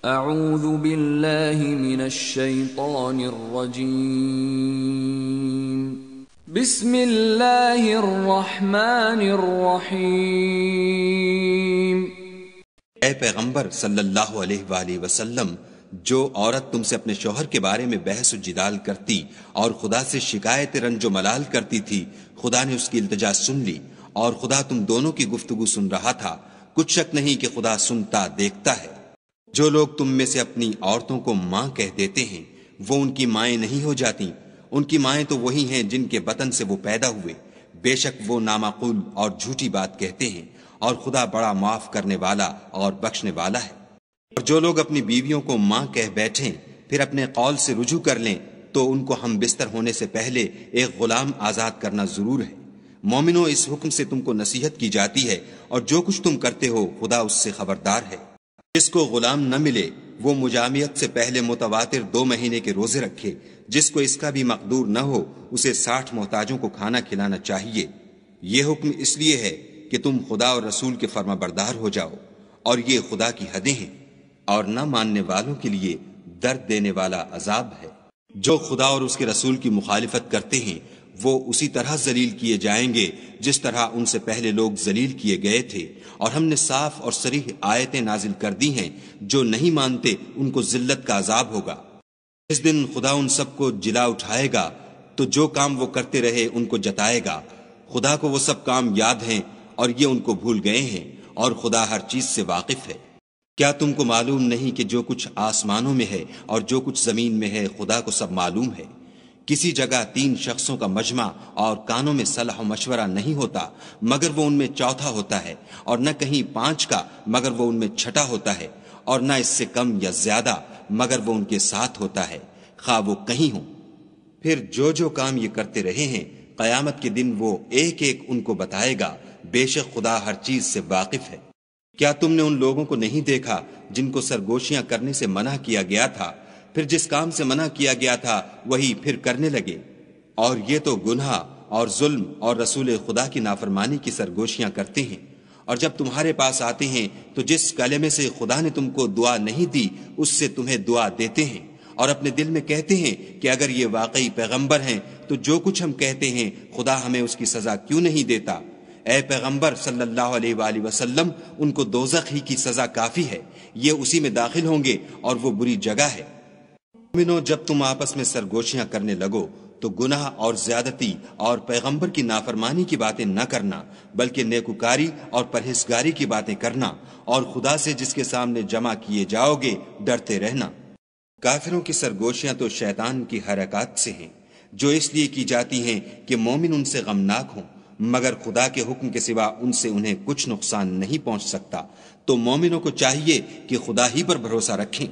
اعوذ باللہ من الشیطان الرجیم بسم اللہ الرحمن الرحیم۔ اے پیغمبر صلی اللہ علیہ وآلہ وسلم، جو عورت تم سے اپنے شوہر کے بارے میں بحث و جدال کرتی اور خدا سے شکایت رنج و ملال کرتی تھی، خدا نے اس کی التجا سن لی اور خدا تم دونوں کی گفتگو سن رہا تھا۔ کچھ شک نہیں کہ خدا سنتا دیکھتا ہے۔ جو لوگ تم میں سے اپنی عورتوں کو ماں کہہ دیتے ہیں وہ ان کی مائیں نہیں ہو جاتی، ان کی مائیں تو وہی ہیں جن کے بطن سے وہ پیدا ہوئے۔ بے شک وہ نامعقول اور جھوٹی بات کہتے ہیں، اور خدا بڑا معاف کرنے والا اور بخشنے والا ہے۔ اور جو لوگ اپنی بیویوں کو ماں کہہ بیٹھیں پھر اپنے قول سے رجوع کر لیں تو ان کو ہم بستر ہونے سے پہلے ایک غلام آزاد کرنا ضرور ہے۔ مومنوں، اس حکم سے تم کو نصیحت کی جاتی ہے، اور جو کچھ تم کرتے ہو خدا اس سے خبردار ہے۔ جس کو غلام نہ ملے وہ مجامعت سے پہلے متواتر 2 مہینے کے روزے رکھے، جس کو اس کا بھی مقدور نہ ہو اسے 60 محتاجوں کو کھانا کھلانا چاہیے۔ یہ حکم اس لیے ہے کہ تم خدا اور رسول کے فرما بردار ہو جاؤ، اور یہ خدا کی حدیں ہیں، اور نہ ماننے والوں کے لیے درد دینے والا عذاب ہے۔ جو خدا اور اس کے رسول کی مخالفت کرتے ہیں وہ اسی طرح ذلیل کیے جائیں گے جس طرح ان سے پہلے لوگ ذلیل کیے گئے تھے، اور ہم نے صاف اور صریح آیتیں نازل کر دی ہیں۔ جو نہیں مانتے ان کو ذلت کا عذاب ہوگا۔ اس دن خدا ان سب کو جلا اٹھائے گا تو جو کام وہ کرتے رہے ان کو جتائے گا۔ خدا کو وہ سب کام یاد ہیں اور یہ ان کو بھول گئے ہیں، اور خدا ہر چیز سے واقف ہے۔ کیا تم کو معلوم نہیں کہ جو کچھ آسمانوں میں ہے اور جو کچھ زمین میں ہے خدا کو سب معلوم ہے؟ کسی جگہ 3 شخصوں کا مجمع اور کانوں میں صلاح و مشورہ نہیں ہوتا مگر وہ ان میں چوتھا ہوتا ہے، اور نہ کہیں 5 کا مگر وہ ان میں چھٹا ہوتا ہے، اور نہ اس سے کم یا زیادہ مگر وہ ان کے ساتھ ہوتا ہے، خواہ وہ کہیں ہوں۔ پھر جو کام یہ کرتے رہے ہیں قیامت کے دن وہ ایک ایک ان کو بتائے گا۔ بے شک خدا ہر چیز سے واقف ہے۔ کیا تم نے ان لوگوں کو نہیں دیکھا جن کو سرگوشیاں کرنے سے منع کیا گیا تھا، پھر جس کام سے منع کیا گیا تھا وہی پھر کرنے لگے؟ اور یہ تو گناہ اور ظلم اور رسول خدا کی نافرمانی کی سرگوشیاں کرتے ہیں۔ اور جب تمہارے پاس آتے ہیں تو جس کلمے سے خدا نے تم کو دعا نہیں دی اس سے تمہیں دعا دیتے ہیں، اور اپنے دل میں کہتے ہیں کہ اگر یہ واقعی پیغمبر ہیں تو جو کچھ ہم کہتے ہیں خدا ہمیں اس کی سزا کیوں نہیں دیتا؟ اے پیغمبر صلی اللہ علیہ وآلہ وسلم، ان کو دوزخ ہی کی سزا کافی ہے، یہ اسی میں داخل ہوں گے اور وہ بری جگہ ہے۔ مومنو، جب تم آپس میں سرگوشیاں کرنے لگو تو گناہ اور زیادتی اور پیغمبر کی نافرمانی کی باتیں نہ کرنا، بلکہ نیکوکاری اور پرہیزگاری کی باتیں کرنا، اور خدا سے جس کے سامنے جمع کیے جاؤ گے ڈرتے رہنا۔ کافروں کی سرگوشیاں تو شیطان کی حرکات سے ہیں، جو اس لیے کی جاتی ہیں کہ مومن ان سے غمناک ہوں، مگر خدا کے حکم کے سوا ان سے انہیں کچھ نقصان نہیں پہنچ سکتا۔ تو مومنوں کو چاہیے کہ خدا ہی پر بھروسہ رکھیں۔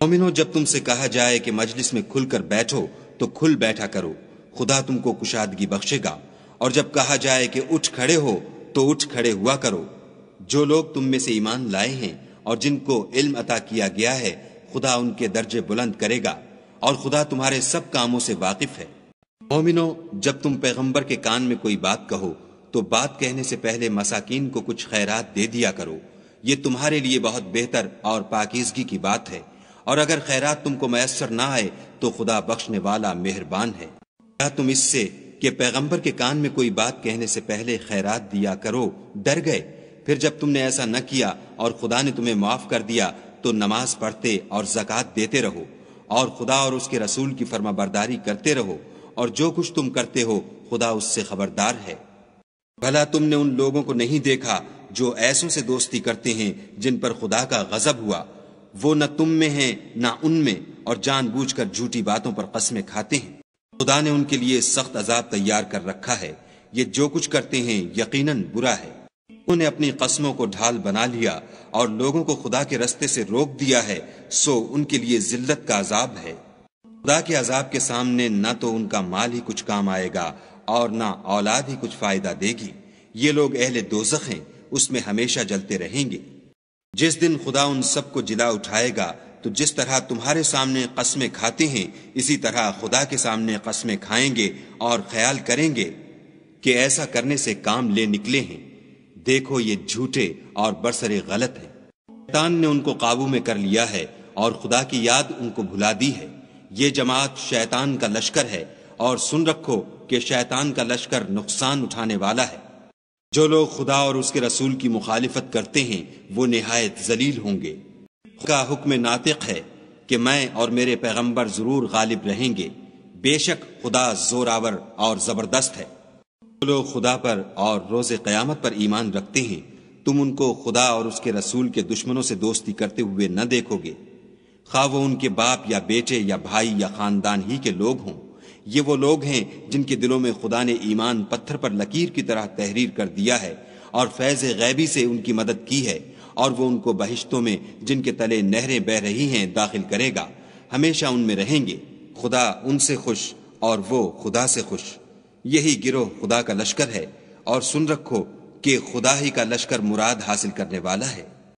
مومنوں، جب تم سے کہا جائے کہ مجلس میں کھل کر بیٹھو تو کھل بیٹھا کرو، خدا تم کو کشادگی بخشے گا۔ اور جب کہا جائے کہ اٹھ کھڑے ہو تو اٹھ کھڑے ہوا کرو۔ جو لوگ تم میں سے ایمان لائے ہیں اور جن کو علم عطا کیا گیا ہے خدا ان کے درجے بلند کرے گا، اور خدا تمہارے سب کاموں سے واقف ہے۔ مومنو، جب تم پیغمبر کے کان میں کوئی بات کہو تو بات کہنے سے پہلے مساکین کو کچھ خیرات دے دیا کرو، یہ تمہارے لیے بہت بہتر اور پاکیزگی کی بات ہے۔ اور اگر خیرات تم کو میسر نہ آئے تو خدا بخشنے والا مہربان ہے۔ کیا تم اس سے کہ پیغمبر کے کان میں کوئی بات کہنے سے پہلے خیرات دیا کرو ڈر گئے؟ پھر جب تم نے ایسا نہ کیا اور خدا نے تمہیں معاف کر دیا تو نماز پڑھتے اور زکوٰۃ دیتے رہو، اور خدا اور اس کے رسول کی فرما برداری کرتے رہو، اور جو کچھ تم کرتے ہو خدا اس سے خبردار ہے۔ بھلا تم نے ان لوگوں کو نہیں دیکھا جو ایسوں سے دوستی کرتے ہیں جن پر خدا کا غضب ہوا؟ وہ نہ تم میں ہیں نہ ان میں، اور جان بوجھ کر جھوٹی باتوں پر قسمیں کھاتے ہیں۔ خدا نے ان کے لیے سخت عذاب تیار کر رکھا ہے، یہ جو کچھ کرتے ہیں یقیناً برا ہے۔ انہوں نے اپنی قسموں کو ڈھال بنا لیا اور لوگوں کو خدا کے رستے سے روک دیا ہے، سو ان کے لیے ذلت کا عذاب ہے۔ خدا کے عذاب کے سامنے نہ تو ان کا مال ہی کچھ کام آئے گا اور نہ اولاد ہی کچھ فائدہ دے گی۔ یہ لوگ اہل دوزخ ہیں، اس میں ہمیشہ جلتے رہیں گے۔ جس دن خدا ان سب کو جلا اٹھائے گا تو جس طرح تمہارے سامنے قسمیں کھاتے ہیں اسی طرح خدا کے سامنے قسمیں کھائیں گے، اور خیال کریں گے کہ ایسا کرنے سے کام لے نکلے ہیں۔ دیکھو یہ جھوٹے اور برسر غلط ہیں۔ شیطان نے ان کو قابو میں کر لیا ہے اور خدا کی یاد ان کو بھلا دی ہے۔ یہ جماعت شیطان کا لشکر ہے، اور سن رکھو کہ شیطان کا لشکر نقصان اٹھانے والا ہے۔ جو لوگ خدا اور اس کے رسول کی مخالفت کرتے ہیں وہ نہایت ذلیل ہوں گے۔ خدا کا حکم ناطق ہے کہ میں اور میرے پیغمبر ضرور غالب رہیں گے، بے شک خدا زوراور اور زبردست ہے۔ جو لوگ خدا پر اور روز قیامت پر ایمان رکھتے ہیں تم ان کو خدا اور اس کے رسول کے دشمنوں سے دوستی کرتے ہوئے نہ دیکھو گے، خواہ وہ ان کے باپ یا بیٹے یا بھائی یا خاندان ہی کے لوگ ہوں۔ یہ وہ لوگ ہیں جن کے دلوں میں خدا نے ایمان پتھر پر لکیر کی طرح تحریر کر دیا ہے اور فیض غیبی سے ان کی مدد کی ہے، اور وہ ان کو بہشتوں میں جن کے تلے نہریں بہہ رہی ہیں داخل کرے گا، ہمیشہ ان میں رہیں گے۔ خدا ان سے خوش اور وہ خدا سے خوش۔ یہی گروہ خدا کا لشکر ہے، اور سن رکھو کہ خدا ہی کا لشکر مراد حاصل کرنے والا ہے۔